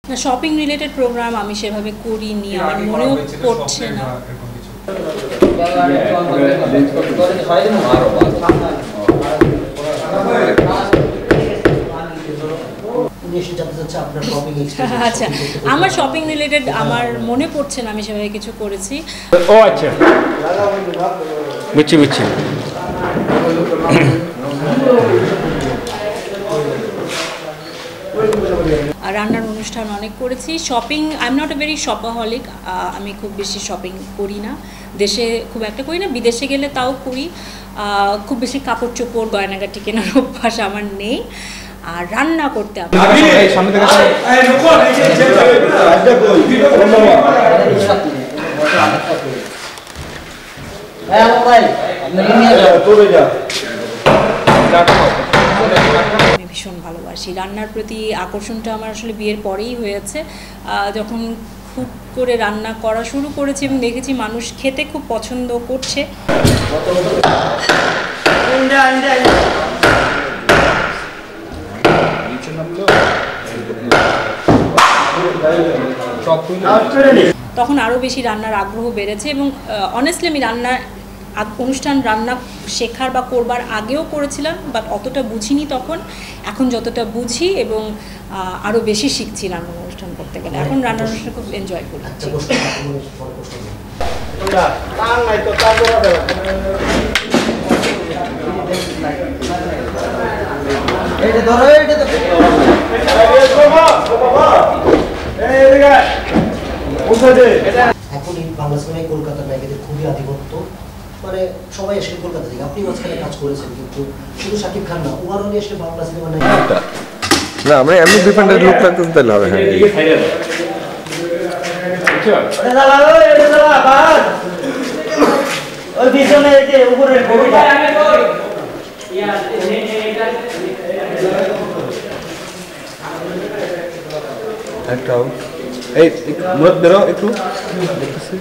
না, shopping related programme আমি সেভাবে করিনি, আমার মনেও পড়ছে না। আচ্ছা, আমার শপিং রিলেটেড আমার মনে পড়ছে না আমি সেভাবে কিছু করেছি। ও আচ্ছা, বুঝছি বুঝছি। রান্নার অনুষ্ঠান অনেক করেছি। Shopping, I am not a very shopaholic, আমি খুব বেশি শপিং করি না, দেশে খুব একটা করি না, বিদেশে গেলে তাও করি। খুব বেশি কাপড় চোপড় গয়নাগাটি কেনার অভ্যাস আমার নেই। আর রান্না করতে আমি ভীষণ ভালোবাসি। রান্নার প্রতি আকর্ষণটা আমার আসলে বিয়ের পরেই হয়েছে, যখন খুব করে রান্না করা শুরু করেছি এবং দেখেছি মানুষ খেতে খুব পছন্দ করছে। তখন আরও বেশি রান্নার আগ্রহ বেড়েছে এবং অনেস্টলি আমি রান্না শেখার বা করবার আগেও করেছিলাম, বাট অতটা বুঝিনি তখন। এখন যতটা বুঝি এবং আরও বেশি শিখছি রান্নার অনুষ্ঠান করতে গেলে, এখন রান্নার অনুষ্ঠান খুব এনজয় করছি। এখন বাংলা সিনেমায় কলকাতার নায়িকাদের খুবই আধিপত্য, মানে সবাই আসলে কলকাতা থেকে। আপনি মাঝখানে কাজ করেছেন, কিন্তু শুধু শাকিব খান না, ওভারঅল আসলে বাংলা সিনেমা নায়িকা না, আমরা এমনি ডিফেন্ডেড লুক লাগতেছে তাহলে হবে। হ্যাঁ, ওই পিছনে এই যে উপরের গরুটা একটা এই মুরত বেরো একটু দেখতেছি।